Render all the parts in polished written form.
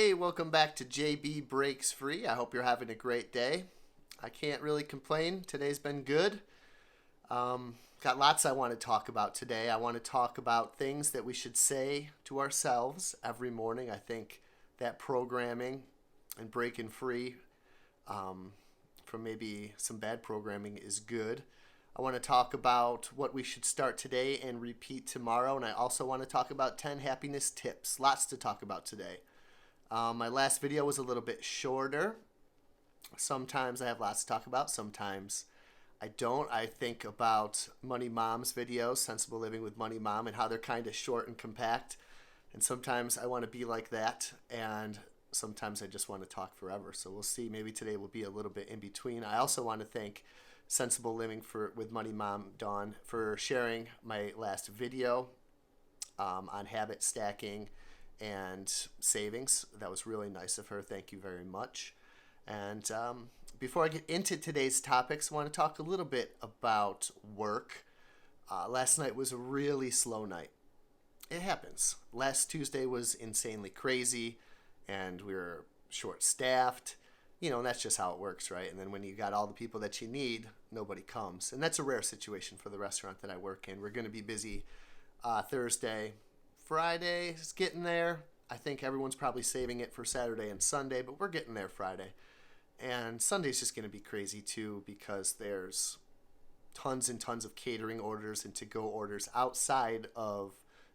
Hey, welcome back to JB Breaks Free. I hope you're having a great day. I can't really complain. Today's been good. Got lots I want to talk about today. I want to talk about things that we should say to ourselves every morning. I think that programming and breaking free from maybe some bad programming is good. I want to talk about what we should start today and repeat tomorrow. And I also want to talk about 10 happiness tips. Lots to talk about today. My last video was a little bit shorter. Sometimes I have lots to talk about. Sometimes I don't. I think about Money Mom's videos, Sensible Living with Money Mom, and how they're kind of short and compact. And sometimes I want to be like that. And sometimes I just want to talk forever. So we'll see. Maybe today will be a little bit in between. I also want to thank Sensible Living with Money Mom, Dawn, for sharing my last video on habit stacking and savings. That was really nice of her. Thank you very much. And before I get into today's topics, I want to talk a little bit about work. Last night was a really slow night. It happens. Last Tuesday was insanely crazy, and we were short-staffed. You know, and that's just how it works, right? And then when you got all the people that you need, nobody comes. And that's a rare situation for the restaurant that I work in. We're going to be busy Thursday. Friday is getting there. I think everyone's probably saving it for Saturday and Sunday, but we're getting there Friday. And Sunday's just going to be crazy too, because there's tons and tons of catering orders and to-go orders outside of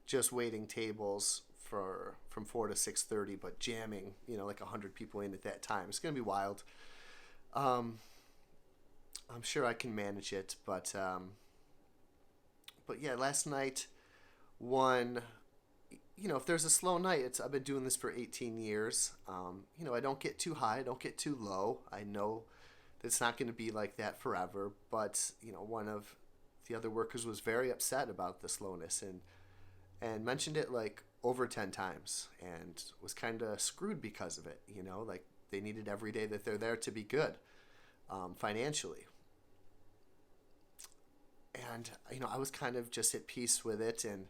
just waiting tables from 4 to 6:30, but jamming, like 100 people in at that time. It's going to be wild. I'm sure I can manage it, but yeah, last night, if there's a slow night, I've been doing this for 18 years. I don't get too high, I don't get too low. I know that it's not going to be like that forever, but one of the other workers was very upset about the slowness and mentioned it like over 10 times and was kind of screwed because of it. Like they needed every day that they're there to be good financially. And I was kind of just at peace with it, and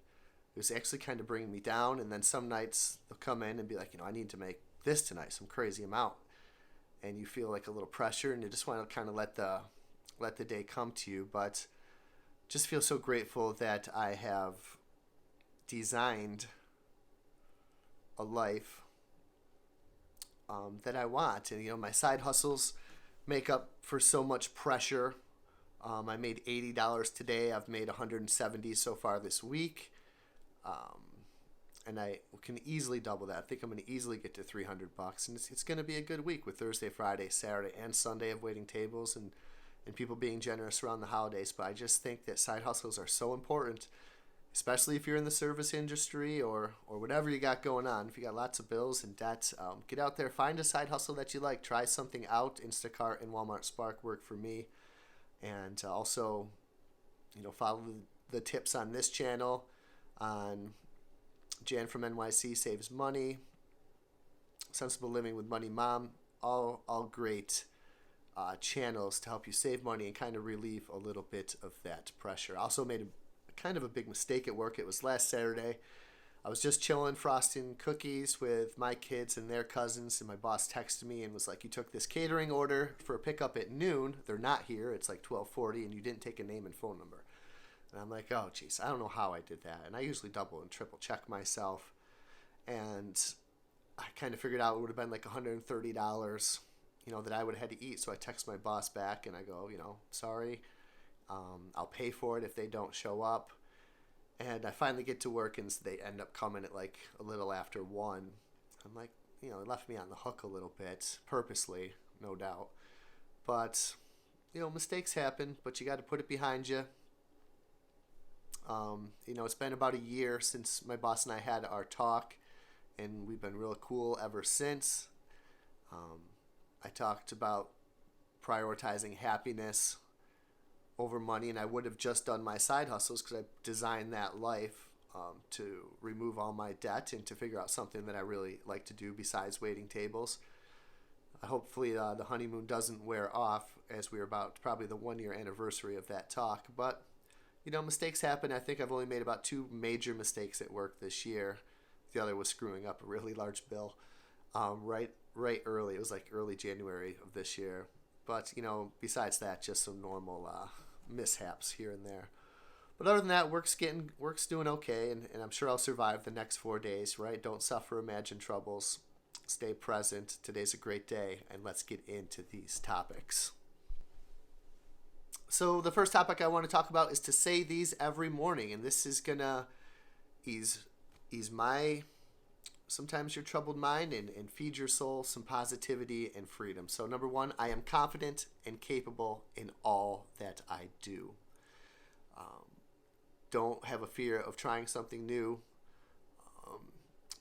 it was actually kind of bringing me down. And then some nights they'll come in and be like, I need to make this tonight, some crazy amount. And you feel like a little pressure, and you just want to kind of let the day come to you. But just feel so grateful that I have designed a life that I want. And, my side hustles make up for so much pressure. I made $80 today. I've made $170 so far this week. And I can easily double that. I think I'm going to easily get to $300, and it's going to be a good week with Thursday, Friday, Saturday, and Sunday of waiting tables and people being generous around the holidays. But I just think that side hustles are so important, especially if you're in the service industry or whatever you got going on. If you got lots of bills and debt, get out there, find a side hustle that you like, try something out. Instacart and Walmart Spark work for me, and also, follow the tips on this channel on Jan from NYC Saves Money, Sensible Living with Money Mom, all great channels to help you save money and kind of relieve a little bit of that pressure. I also made kind of a big mistake at work. It was last Saturday. I was just chilling, frosting cookies with my kids and their cousins, and my boss texted me and was like, you took this catering order for a pickup at noon. They're not here. It's like 12:40, and you didn't take a name and phone number. And I'm like, oh, geez, I don't know how I did that. And I usually double and triple check myself. And I kind of figured out it would have been like $130, that I would have had to eat. So I text my boss back and I go, sorry, I'll pay for it if they don't show up. And I finally get to work, and they end up coming at like a little after 1. I'm like, it left me on the hook a little bit, purposely, no doubt. But, mistakes happen, but you got to put it behind you. It's been about a year since my boss and I had our talk, and we've been real cool ever since. I talked about prioritizing happiness over money, and I would have just done my side hustles because I designed that life to remove all my debt and to figure out something that I really like to do besides waiting tables. Hopefully the honeymoon doesn't wear off, as we're about probably the 1-year anniversary of that talk, but mistakes happen. I think I've only made about 2 major mistakes at work this year. The other was screwing up a really large bill. right early. It was like early January of this year. But besides that, just some normal mishaps here and there. But other than that, work's doing okay, and I'm sure I'll survive the next 4 days. Right? Don't suffer imagined troubles. Stay present. Today's a great day, and let's get into these topics. So the first topic I want to talk about is to say these every morning, and this is gonna ease my sometimes your troubled mind and feed your soul some positivity and freedom. So number one, I am confident and capable in all that I do. Don't have a fear of trying something new.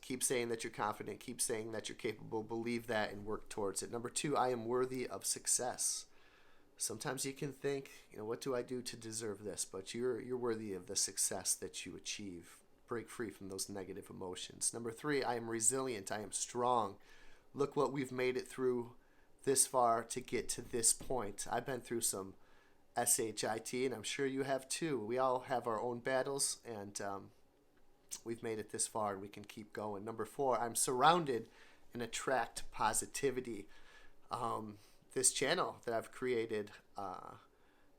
Keep saying that you're confident. Keep saying that you're capable. Believe that and work towards it. Number two, I am worthy of success. Sometimes you can think, what do I do to deserve this? But you're worthy of the success that you achieve. Break free from those negative emotions. Number three, I am resilient. I am strong. Look what we've made it through this far to get to this point. I've been through some SHIT, and I'm sure you have too. We all have our own battles, and we've made it this far, and we can keep going. Number four, I'm surrounded and attract positivity. This channel that I've created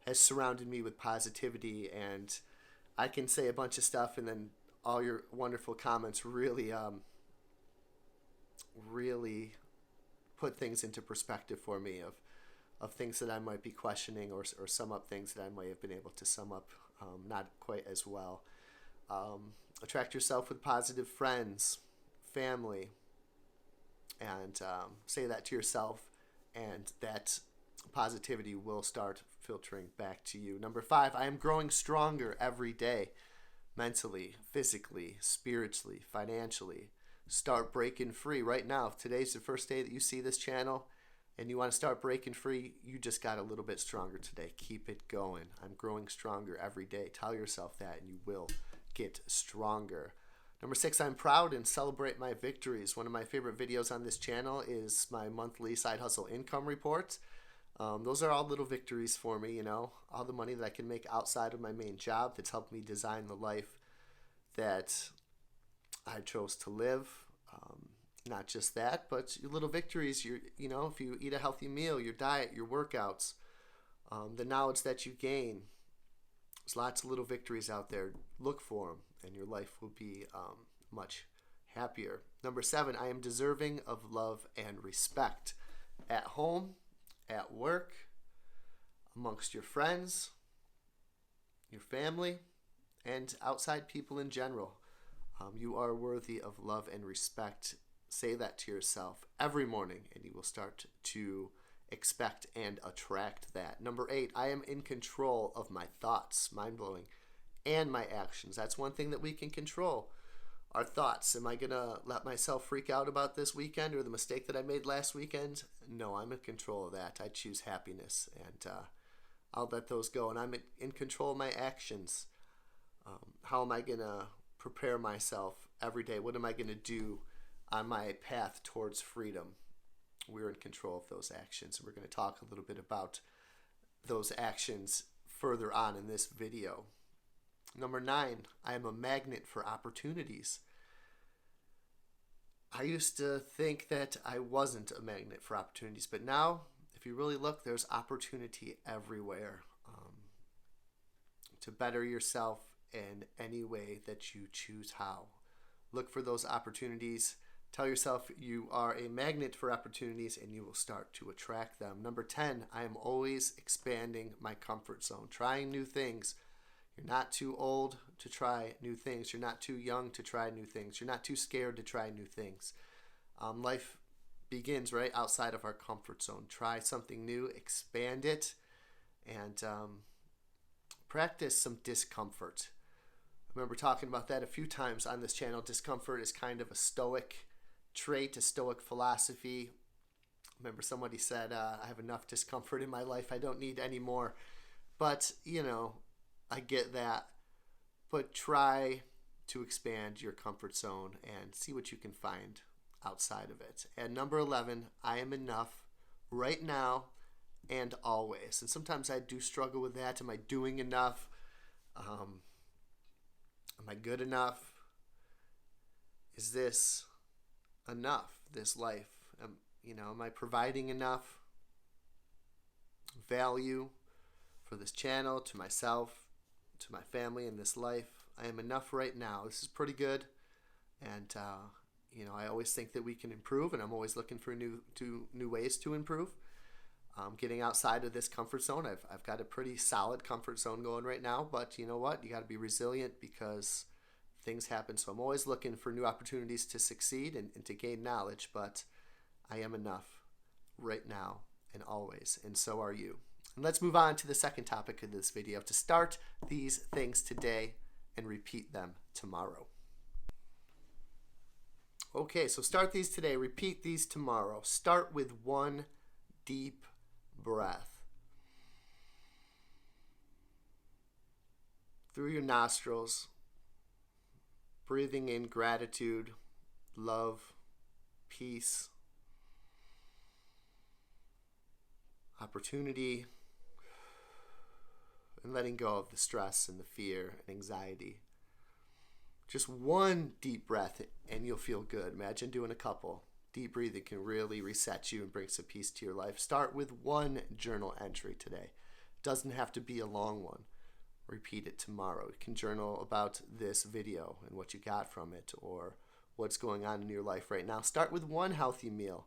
has surrounded me with positivity, and I can say a bunch of stuff, and then all your wonderful comments really put things into perspective for me of things that I might be questioning, or sum up things that I might have been able to sum up not quite as well. Attract yourself with positive friends, family, and say that to yourself, and that positivity will start filtering back to you. Number five, I am growing stronger every day, mentally, physically, spiritually, financially. Start breaking free right now. If today's the first day that you see this channel and you want to start breaking free, you just got a little bit stronger today. Keep it going. I'm growing stronger every day. Tell yourself that, and you will get stronger. Number six, I'm proud and celebrate my victories. One of my favorite videos on this channel is my monthly side hustle income report. Those are all little victories for me, all the money that I can make outside of my main job that's helped me design the life that I chose to live. Not just that, but your little victories, if you eat a healthy meal, your diet, your workouts, the knowledge that you gain. There's lots of little victories out there. Look for them, and your life will be much happier. Number seven, I am deserving of love and respect at home, at work, amongst your friends, your family, and outside people in general. You are worthy of love and respect. Say that to yourself every morning, and you will start to expect and attract that. Number eight, I am in control of my thoughts, mind-blowing, and my actions. That's one thing that we can control, our thoughts. Am I going to let myself freak out about this weekend or the mistake that I made last weekend? No, I'm in control of that. I choose happiness, and I'll let those go. And I'm in control of my actions. How am I going to prepare myself every day? What am I going to do on my path towards freedom? We're in control of those actions. We're going to talk a little bit about those actions further on in this video. Number nine, I am a magnet for opportunities. I used to think that I wasn't a magnet for opportunities, but now, if you really look, there's opportunity everywhere to better yourself in any way that you choose how. Look for those opportunities. Tell yourself you are a magnet for opportunities, and you will start to attract them. Number 10, I am always expanding my comfort zone, trying new things. You're not too old to try new things. You're not too young to try new things. You're not too scared to try new things. Life begins right outside of our comfort zone. Try something new, expand it, and practice some discomfort. I remember talking about that a few times on this channel. Discomfort is kind of a stoic trait, a stoic philosophy. I remember somebody said, I have enough discomfort in my life. I don't need any more. But, I get that. But try to expand your comfort zone and see what you can find outside of it. And number 11, I am enough right now and always. And sometimes I do struggle with that. Am I doing enough? Am I good enough? Is this enough? this life? Am I providing enough value for this channel, to myself, to my family, in this life? I am enough right now. This is pretty good. And, I always think that we can improve, and I'm always looking for new ways to improve. Getting outside of this comfort zone. I've got a pretty solid comfort zone going right now, but you know what? You got to be resilient because things happen. So I'm always looking for new opportunities to succeed and to gain knowledge, but I am enough right now and always, and so are you. And let's move on to the second topic of this video: to start these things today and repeat them tomorrow. Okay, so start these today, repeat these tomorrow. Start with one deep breath through your nostrils, breathing in gratitude, love, peace, opportunity, and letting go of the stress and the fear and anxiety. Just one deep breath and you'll feel good. Imagine doing a couple. Deep breathing can really reset you and bring some peace to your life. Start with one journal entry today. Doesn't have to be a long one. Repeat it tomorrow. You can journal about this video and what you got from it, or what's going on in your life right now. Start with one healthy meal.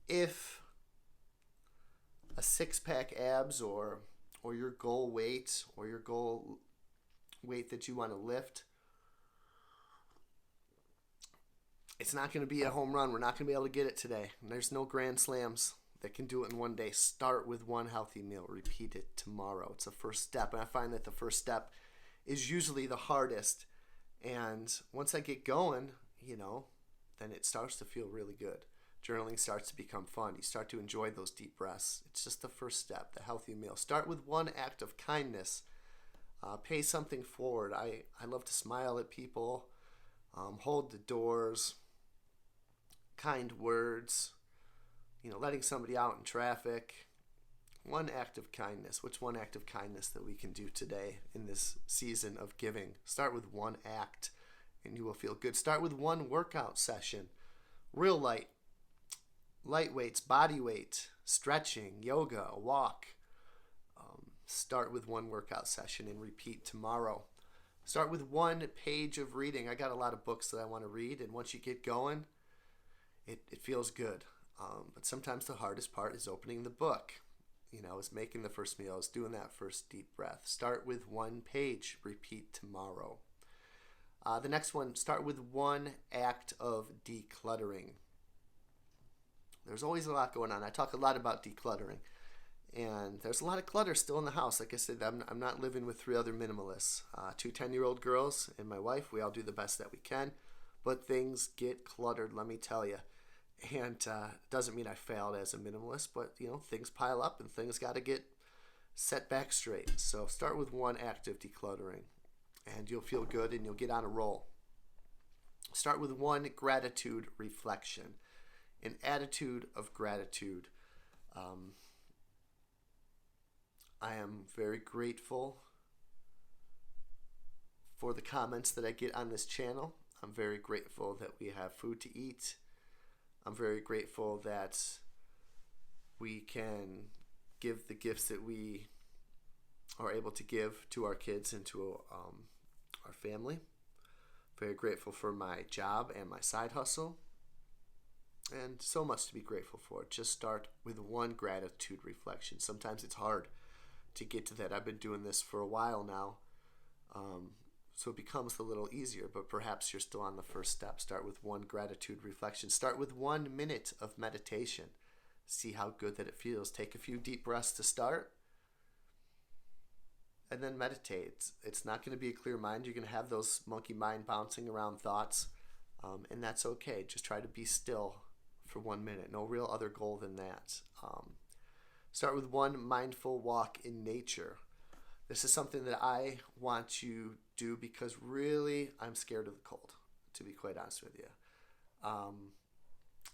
If a six-pack abs or your goal weight, or your goal weight that you want to lift, it's not going to be a home run. We're not going to be able to get it today. And there's no grand slams that can do it in one day. Start with one healthy meal. Repeat it tomorrow. It's a first step. And I find that the first step is usually the hardest. And once I get going, then it starts to feel really good. Journaling starts to become fun. You start to enjoy those deep breaths. It's just the first step, the healthy meal. Start with one act of kindness. Pay something forward. I love to smile at people, hold the doors, kind words, letting somebody out in traffic. One act of kindness. What's one act of kindness that we can do today in this season of giving? Start with one act and you will feel good. Start with one workout session. Real light weights, body weight, stretching, yoga, a walk. Start with one workout session and repeat tomorrow. Start with one page of reading. I got a lot of books that I want to read, and once you get going, it feels good. But sometimes the hardest part is opening the book. Is making the first meal, is doing that first deep breath. Start with one page, repeat tomorrow. The next one, start with one act of decluttering. There's always a lot going on. I talk a lot about decluttering. And there's a lot of clutter still in the house. Like I said, I'm not living with three other minimalists. 2 10-year-old girls and my wife. We all do the best that we can. But things get cluttered, let me tell you. And it doesn't mean I failed as a minimalist. But, things pile up and things got to get set back straight. So start with one act of decluttering. And you'll feel good and you'll get on a roll. Start with one gratitude reflection. An attitude of gratitude. I am very grateful for the comments that I get on this channel. I'm very grateful that we have food to eat. I'm very grateful that we can give the gifts that we are able to give to our kids and to our family. Very grateful for my job and my side hustle. And so much to be grateful for. Just start with one gratitude reflection. Sometimes it's hard to get to that. I've been doing this for a while now, so it becomes a little easier, but perhaps you're still on the first step. Start with one gratitude reflection. Start with 1 minute of meditation. See how good that it feels. Take a few deep breaths to start, and then meditate. It's not going to be a clear mind. You're going to have those monkey mind bouncing around thoughts, and that's okay. Just try to be still for 1 minute. No real other goal than that. Start with one mindful walk in nature. This is something that I want to do because really I'm scared of the cold, to be quite honest with you.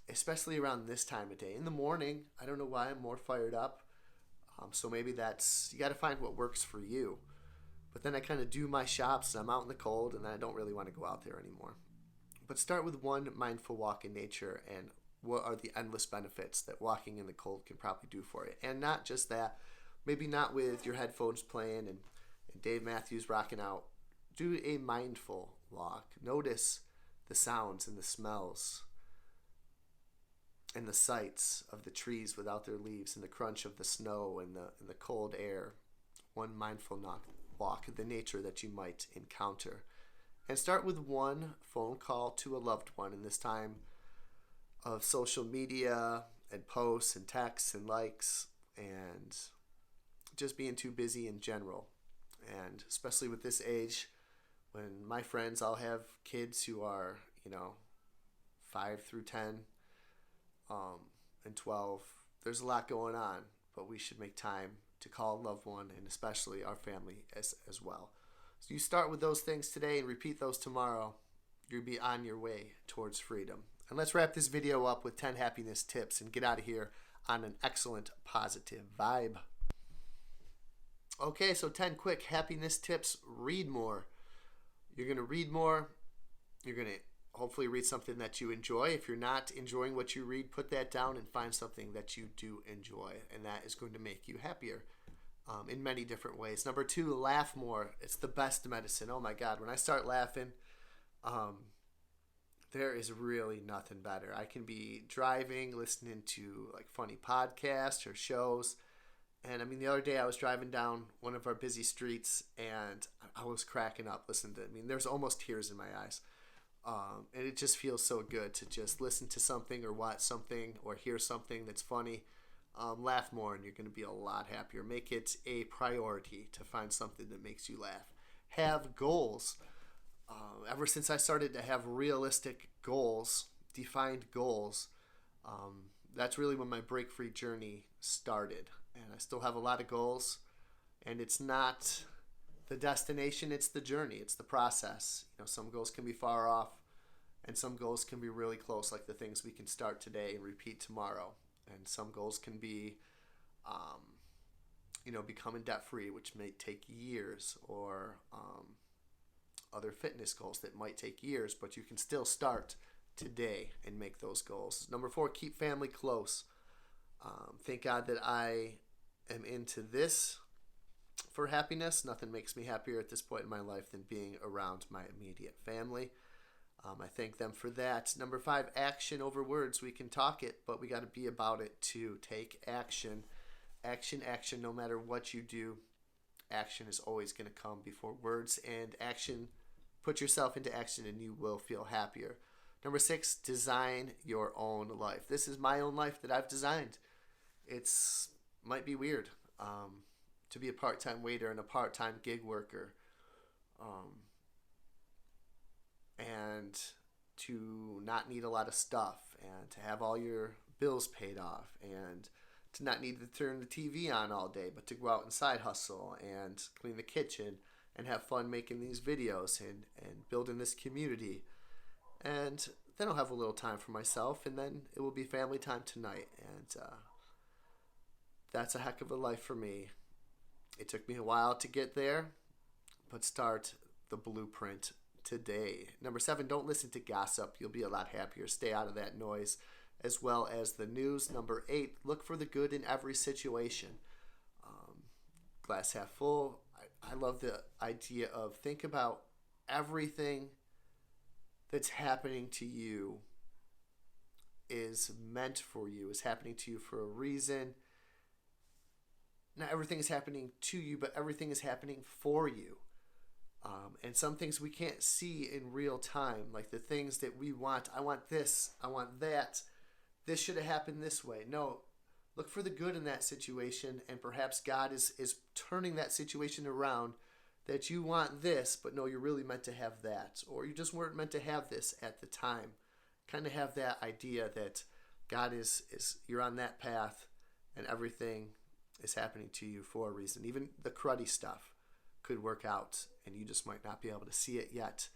Especially around this time of day. In the morning, I don't know why I'm more fired up. So maybe you got to find what works for you. But then I kind of do my shops and I'm out in the cold and I don't really want to go out there anymore. But start with one mindful walk in nature, and what are the endless benefits that walking in the cold can probably do for you. And not just that, maybe not with your headphones playing and Dave Matthews rocking out. Do a mindful walk. Notice the sounds and the smells and the sights of the trees without their leaves, and the crunch of the snow and the cold air. One mindful walk, the nature that you might encounter. And start with one phone call to a loved one in this time of social media and posts and texts and likes and just being too busy in general. And especially with this age, when my friends all have kids who are, 5 through 10 and 12, there's a lot going on, but we should make time to call a loved one, and especially our family as well. So you start with those things today and repeat those tomorrow. You'll be on your way towards freedom. And let's wrap this video up with 10 happiness tips and get out of here on an excellent positive vibe. Okay, so 10 quick happiness tips. Read more. You're going to read more. You're going to hopefully read something that you enjoy. If you're not enjoying what you read, put that down and find something that you do enjoy, and that is going to make you happier in many different ways. Number 2, laugh more. It's the best medicine. Oh my God, when I start laughing, there is really nothing better. I can be driving, listening to like funny podcasts or shows. And the other day I was driving down one of our busy streets and I was cracking up listening to it. There's almost tears in my eyes. And it just feels so good to just listen to something or watch something or hear something that's funny. Laugh more and you're going to be a lot happier. Make it a priority to find something that makes you laugh. Have goals. Ever since I started to have realistic goals, defined goals, that's really when my break-free journey started. And I still have a lot of goals, and it's not the destination, it's the journey, it's the process. Some goals can be far off, and some goals can be really close, like the things we can start today and repeat tomorrow. And some goals can be, becoming debt-free, which may take years, or other fitness goals that might take years, but you can still start today and make those goals. Number 4, keep family close. Thank God that I am into this for happiness. Nothing makes me happier at this point in my life than being around my immediate family. I thank them for that. Number 5, action over words. We can talk it, but we got to be about it too. Take action. Action, no matter what you do. Action is always going to come before words, and action, put yourself into action and you will feel happier. Number 6, design your own life. This is my own life that I've designed. It's might be weird to be a part-time waiter and a part-time gig worker, and to not need a lot of stuff, and to have all your bills paid off, and to not need to turn the TV on all day, but to go out and side hustle and clean the kitchen and have fun making these videos and building this community. And then I'll have a little time for myself, and then it will be family time tonight. And that's a heck of a life for me. It took me a while to get there, but start the blueprint today. Number 7, don't listen to gossip. You'll be a lot happier. Stay out of that noise, as well as the news. Number 8, look for the good in every situation. Glass half full. I love the idea of think about everything that's happening to you is meant for you, is happening to you for a reason. Not everything is happening to you, but everything is happening for you. And some things we can't see in real time, like the things that we want. I want this, I want that. This should have happened this way. No, look for the good in that situation, and perhaps God is turning that situation around, that you want this, but no, you're really meant to have that. Or you just weren't meant to have this at the time. Kind of have that idea that God is you're on that path, and everything is happening to you for a reason. Even the cruddy stuff could work out, and you just might not be able to see it yet.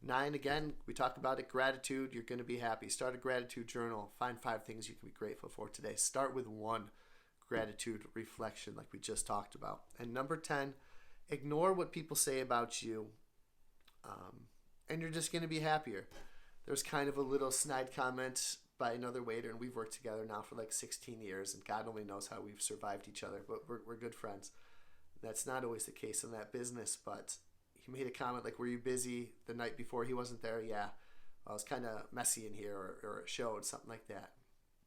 9, again, we talked about it, gratitude. You're going to be happy. Start a gratitude journal. Find 5 things you can be grateful for today. Start with 1 gratitude reflection like we just talked about. And number 10, ignore what people say about you, and you're just going to be happier. there's kind of a little snide comment by another waiter, and we've worked together now for like 16 years, and God only knows how we've survived each other, but we're good friends. That's not always the case in that business, but he made a comment like, were you busy the night before he wasn't there? Yeah. Well, I was kind of messy in here, or it showed, something like that.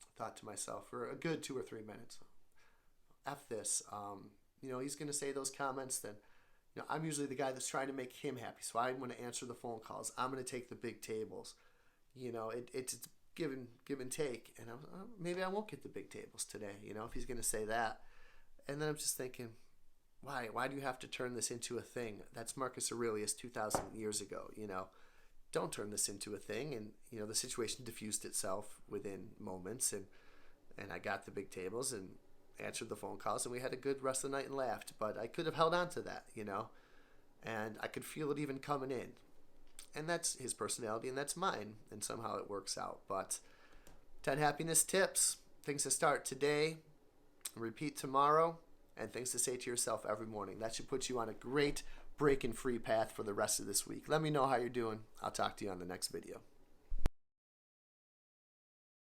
I thought to myself, for a good 2 or 3 minutes, F this. He's going to say those comments, then I'm usually the guy that's trying to make him happy, so I'm going to answer the phone calls. I'm going to take the big tables. It's give and take, and maybe I won't get the big tables today, if he's going to say that. And then I'm just thinking, why do you have to turn this into a thing? That's Marcus Aurelius 2,000 years ago. Don't turn this into a thing. And the situation diffused itself within moments, and I got the big tables and answered the phone calls, and we had a good rest of the night and laughed. But I could have held on to that, and I could feel it even coming in. And that's his personality, and that's mine, and somehow it works out. But 10 happiness tips, things to start today, repeat tomorrow, and things to say to yourself every morning. That should put you on a great break and free path for the rest of this week. Let me know how you're doing. I'll talk to you on the next video.